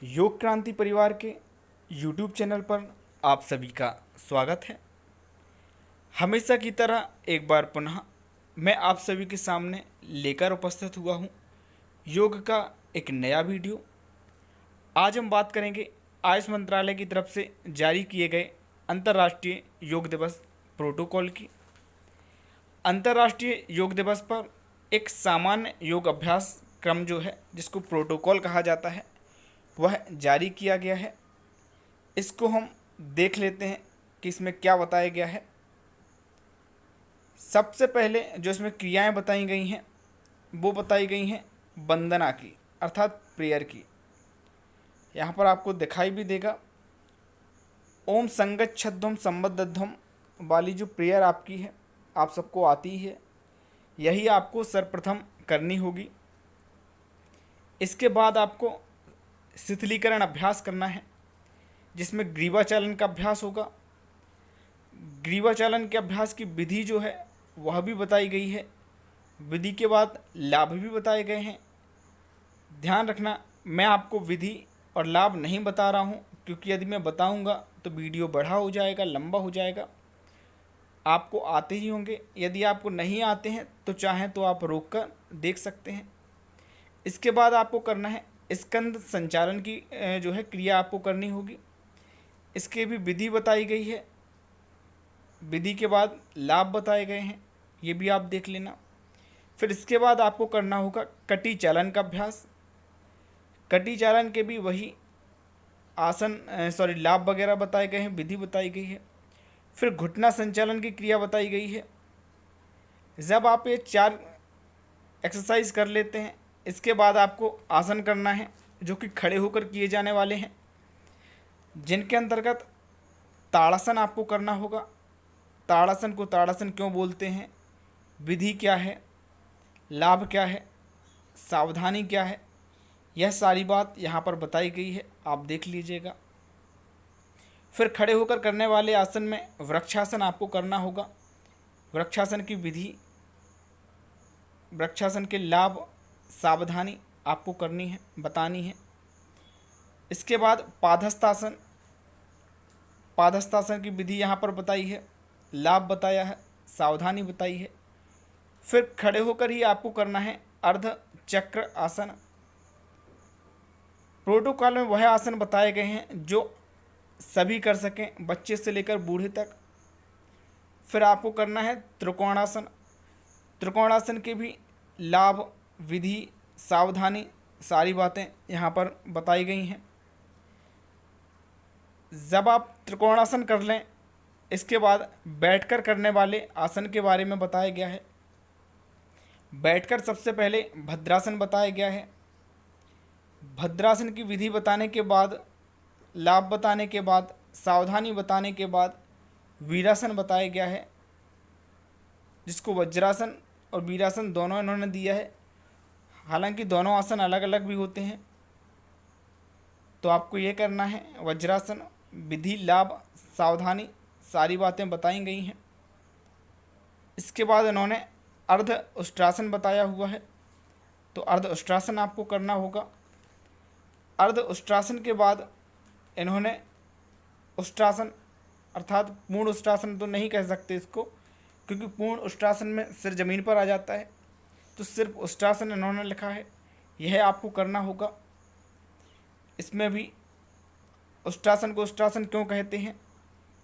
योग क्रांति परिवार के YouTube चैनल पर आप सभी का स्वागत है। हमेशा की तरह एक बार पुनः मैं आप सभी के सामने लेकर उपस्थित हुआ हूँ योग का एक नया वीडियो। आज हम बात करेंगे आयुष मंत्रालय की तरफ से जारी किए गए अंतर्राष्ट्रीय योग दिवस प्रोटोकॉल की। अंतर्राष्ट्रीय योग दिवस पर एक सामान्य योग अभ्यास क्रम जो है, जिसको प्रोटोकॉल कहा जाता है, वह जारी किया गया है। इसको हम देख लेते हैं कि इसमें क्या बताया गया है। सबसे पहले जो इसमें क्रियाएं बताई गई हैं वो बताई गई हैं वंदना की, अर्थात प्रेयर की। यहाँ पर आपको दिखाई भी देगा ओम संगच्छध्वम संबद्धध्वम वाली जो प्रेयर आपकी है, आप सबको आती है, यही आपको सर्वप्रथम करनी होगी। इसके बाद आपको शिथिलीकरण अभ्यास करना है, जिसमें ग्रीवाचालन का अभ्यास होगा। ग्रीवाचालन के अभ्यास की विधि जो है वह भी बताई गई है। विधि के बाद लाभ भी बताए गए हैं। ध्यान रखना, मैं आपको विधि और लाभ नहीं बता रहा हूँ, क्योंकि यदि मैं बताऊँगा तो वीडियो बड़ा हो जाएगा, लंबा हो जाएगा। आपको आते ही होंगे, यदि आपको नहीं आते हैं तो चाहें तो आप रोक कर देख सकते हैं। इसके बाद आपको करना है स्कंद संचालन की जो है क्रिया आपको करनी होगी। इसके भी विधि बताई गई है। विधि के बाद लाभ बताए गए हैं, ये भी आप देख लेना। फिर इसके बाद आपको करना होगा कटी चालन का अभ्यास। कटी चालन के भी वही आसन लाभ वगैरह बताए गए हैं, विधि बताई गई है। फिर घुटना संचालन की क्रिया बताई गई है। जब आप ये 4 एक्सरसाइज कर लेते हैं, इसके बाद आपको आसन करना है, जो कि खड़े होकर किए जाने वाले हैं, जिनके अंतर्गत ताड़ासन आपको करना होगा। ताड़ासन को ताड़ासन क्यों बोलते हैं, विधि क्या है, लाभ क्या है, सावधानी क्या है, यह सारी बात यहाँ पर बताई गई है, आप देख लीजिएगा। फिर खड़े होकर करने वाले आसन में वृक्षासन आपको करना होगा। वृक्षासन की विधि, वृक्षासन के लाभ, सावधानी आपको करनी है, बतानी है। इसके बाद पादहस्तासन, पादहस्तासन की विधि यहाँ पर बताई है, लाभ बताया है, सावधानी बताई है। फिर खड़े होकर ही आपको करना है अर्ध चक्र आसन। प्रोटोकॉल में वह आसन बताए गए हैं जो सभी कर सकें, बच्चे से लेकर बूढ़े तक। फिर आपको करना है त्रिकोणासन। त्रिकोणासन के भी लाभ, विधि, सावधानी सारी बातें यहाँ पर बताई गई हैं। जब आप त्रिकोणासन कर लें, इसके बाद बैठकर करने वाले आसन के बारे में बताया गया है। बैठकर सबसे पहले भद्रासन बताया गया है। भद्रासन की विधि बताने के बाद, लाभ बताने के बाद, सावधानी बताने के बाद वीरासन बताया गया है, जिसको वज्रासन और वीरासन दोनों इन्होंने दिया है। हालांकि दोनों आसन अलग अलग भी होते हैं, तो आपको ये करना है वज्रासन। विधि, लाभ, सावधानी सारी बातें बताई गई हैं। इसके बाद इन्होंने अर्ध उष्ट्रासन बताया हुआ है, तो अर्ध उष्ट्रासन आपको करना होगा। अर्ध उष्ट्रासन के बाद इन्होंने उष्ट्रासन, अर्थात पूर्ण उष्ट्रासन तो नहीं कह सकते इसको, क्योंकि पूर्ण उष्ट्रासन में सिर जमीन पर आ जाता है, तो सिर्फ उष्ट्रासन इन्होंने लिखा है, यह आपको करना होगा। इसमें भी उष्ट्रासन को उष्ट्रासन क्यों कहते हैं,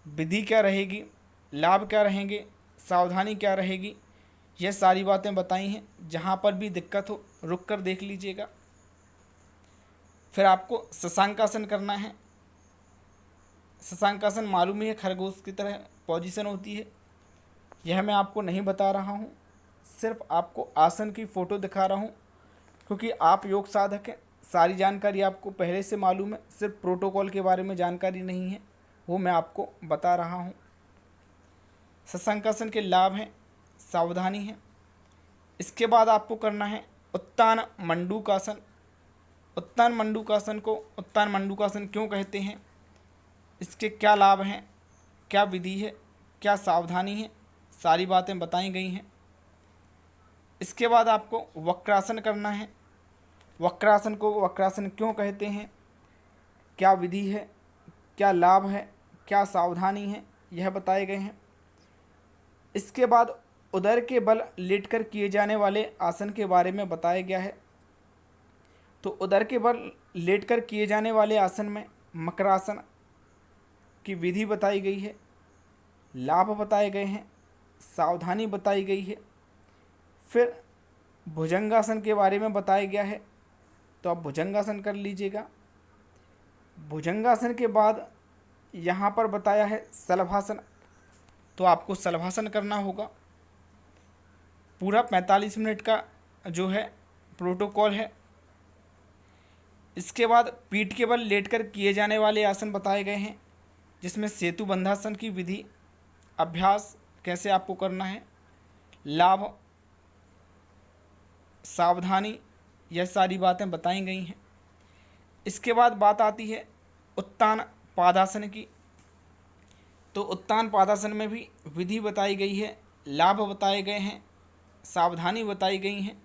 विधि क्या रहेगी, लाभ क्या रहेंगे, सावधानी क्या रहेगी, यह सारी बातें बताई हैं। जहाँ पर भी दिक्कत हो रुक कर देख लीजिएगा। फिर आपको शशांकासन करना है। शशांकासन मालूम ही है, खरगोश की तरह पोजीशन होती है। यह मैं आपको नहीं बता रहा हूँ, सिर्फ आपको आसन की फ़ोटो दिखा रहा हूँ, क्योंकि आप योग साधक हैं, सारी जानकारी आपको पहले से मालूम है। सिर्फ प्रोटोकॉल के बारे में जानकारी नहीं है, वो मैं आपको बता रहा हूँ। शशांकासन के लाभ हैं, सावधानी है। इसके बाद आपको करना है उत्तान मंडूकासन। उत्तान मंडूकासन को उत्तान मंडूकासन क्यों कहते हैं, इसके क्या लाभ हैं, क्या विधि है, क्या सावधानी है, सारी बातें बताई गई हैं। इसके बाद आपको वक्रासन करना है। वक्रासन को वक्रासन क्यों कहते हैं, क्या विधि है, क्या लाभ है, क्या सावधानी है, यह बताए गए हैं। इसके बाद उदर के बल लेटकर किए जाने वाले आसन के बारे में बताया गया है। तो उदर के बल लेटकर किए जाने वाले आसन में मकरासन की विधि बताई गई है, लाभ बताए गए हैं, सावधानी बताई गई है। फिर भुजंगासन के बारे में बताया गया है, तो आप भुजंगासन कर लीजिएगा। भुजंगासन के बाद यहाँ पर बताया है शलभासन, तो आपको शलभासन करना होगा। पूरा 45 मिनट का जो है प्रोटोकॉल है। इसके बाद पीठ के बल लेटकर किए जाने वाले आसन बताए गए हैं, जिसमें सेतु बंधासन की विधि, अभ्यास कैसे आपको करना है, लाभ, सावधानी, यह सारी बातें बताई गई हैं। इसके बाद बात आती है उत्तान पादासन की। तो उत्तान पादासन में भी विधि बताई गई है, लाभ बताए गए हैं, सावधानी बताई गई हैं।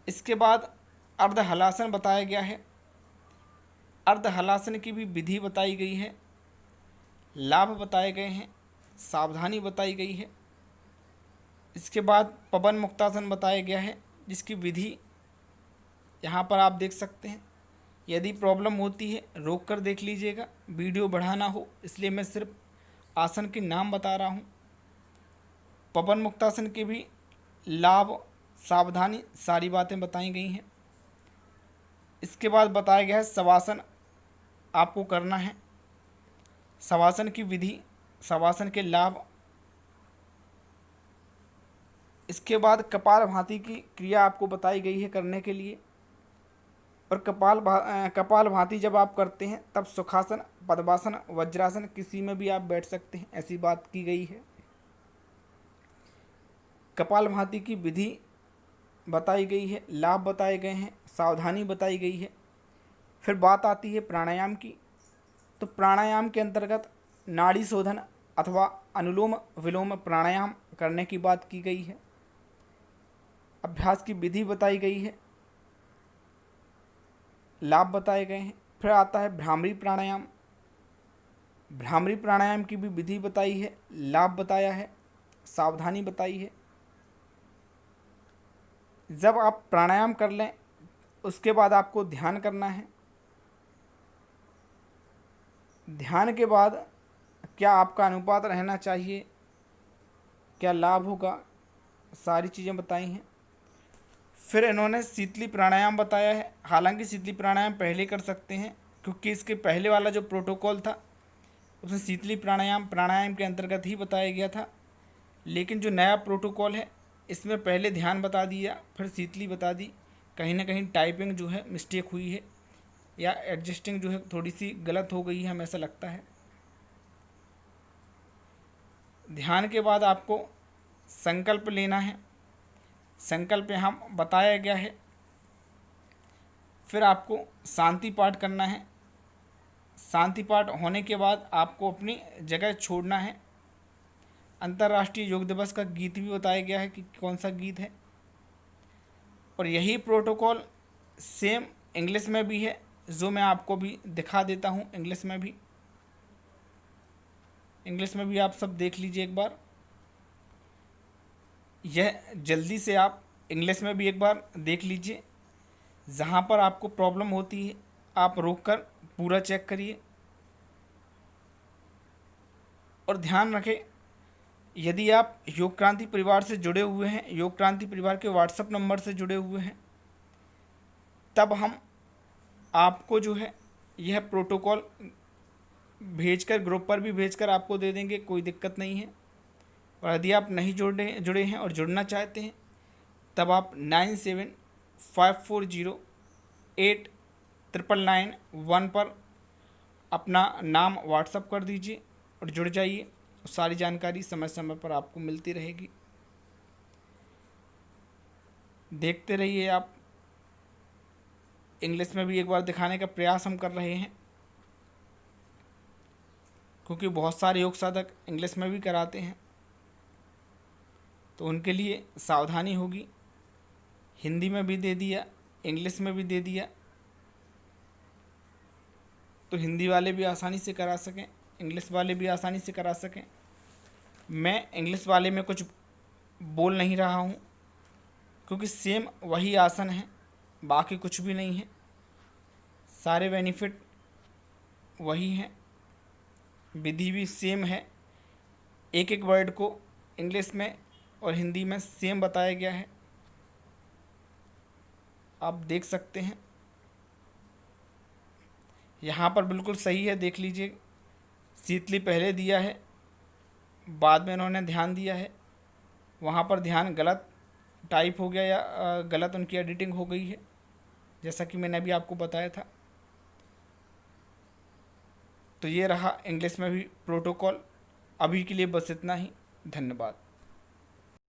इसके बाद अर्ध हलासन बताया गया है। अर्ध हलासन की भी विधि बताई गई है, लाभ बताए गए हैं, सावधानी बताई गई है। इसके बाद पवन मुक्तासन बताया गया है, जिसकी विधि यहाँ पर आप देख सकते हैं। यदि प्रॉब्लम होती है रोक कर देख लीजिएगा, वीडियो बढ़ाना हो इसलिए मैं सिर्फ आसन के नाम बता रहा हूँ। पवन मुक्तासन के भी लाभ, सावधानी, सारी बातें बताई गई हैं। इसके बाद बताया गया है शवासन आपको करना है, शवासन की विधि, शवासन के लाभ। इसके बाद कपाल भाती की क्रिया आपको बताई गई है करने के लिए। और कपाल भाती जब आप करते हैं तब सुखासन, पद्मासन, वज्रासन किसी में भी आप बैठ सकते हैं, ऐसी बात की गई है। कपाल भाती की विधि बताई गई है, लाभ बताए गए हैं, सावधानी बताई गई है। फिर बात आती है प्राणायाम की। तो प्राणायाम के अंतर्गत नाड़ी शोधन अथवा अनुलोम विलोम प्राणायाम करने की बात की गई है। अभ्यास की विधि बताई गई है, लाभ बताए गए हैं। फिर आता है भ्रामरी प्राणायाम। भ्रामरी प्राणायाम की भी विधि बताई है, लाभ बताया है, सावधानी बताई है। जब आप प्राणायाम कर लें उसके बाद आपको ध्यान करना है। ध्यान के बाद क्या आपका अनुपात रहना चाहिए, क्या लाभ होगा, सारी चीज़ें बताई हैं। फिर इन्होंने शीतली प्राणायाम बताया है। हालांकि शीतली प्राणायाम पहले कर सकते हैं, क्योंकि इसके पहले वाला जो प्रोटोकॉल था उसमें शीतली प्राणायाम के अंतर्गत ही बताया गया था। लेकिन जो नया प्रोटोकॉल है इसमें पहले ध्यान बता दिया, फिर शीतली बता दी। कहीं ना कहीं टाइपिंग जो है मिस्टेक हुई है, या एडजस्टिंग जो है थोड़ी सी गलत हो गई है, हमें ऐसा लगता है। ध्यान के बाद आपको संकल्प लेना है, संकल्प यहाँ बताया गया है। फिर आपको शांति पाठ करना है। शांति पाठ होने के बाद आपको अपनी जगह छोड़ना है। अंतर्राष्ट्रीय योग दिवस का गीत भी बताया गया है कि कौन सा गीत है। और यही प्रोटोकॉल सेम इंग्लिश में भी है, जो मैं आपको भी दिखा देता हूँ। इंग्लिश में भी आप सब देख लीजिए एक बार। यह जल्दी से आप इंग्लिश में भी एक बार देख लीजिए। जहाँ पर आपको प्रॉब्लम होती है आप रोक कर पूरा चेक करिए। और ध्यान रखें, यदि आप योग क्रांति परिवार से जुड़े हुए हैं, योग क्रांति परिवार के व्हाट्सएप नंबर से जुड़े हुए हैं, तब हम आपको जो है यह प्रोटोकॉल भेजकर, ग्रुप पर भी भेजकर आपको दे देंगे, कोई दिक्कत नहीं है। और यदि आप नहीं जुड़े हैं और जुड़ना चाहते हैं तब आप 9754089991 पर अपना नाम व्हाट्सअप कर दीजिए और जुड़ जाइए। सारी जानकारी समय समय पर आपको मिलती रहेगी। देखते रहिए आप। इंग्लिश में भी एक बार दिखाने का प्रयास हम कर रहे हैं, क्योंकि बहुत सारे योग साधक इंग्लिश में भी कराते हैं, तो उनके लिए सावधानी होगी। हिंदी में भी दे दिया, इंग्लिश में भी दे दिया। तो हिंदी वाले भी आसानी से करा सकें, इंग्लिश वाले भी आसानी से करा सकें। मैं इंग्लिश वाले में कुछ बोल नहीं रहा हूँ क्योंकि सेम वही आसन है, बाकी कुछ भी नहीं है, सारे बेनिफिट वही हैं, विधि भी सेम है। एक एक वर्ड को इंग्लिश में और हिंदी में सेम बताया गया है, आप देख सकते हैं। यहाँ पर बिल्कुल सही है, देख लीजिए, शीतली पहले दिया है, बाद में उन्होंने ध्यान दिया है, वहाँ पर ध्यान गलत टाइप हो गया या गलत उनकी एडिटिंग हो गई है, जैसा कि मैंने अभी आपको बताया था। तो ये रहा इंग्लिश में भी प्रोटोकॉल। अभी के लिए बस इतना ही, धन्यवाद।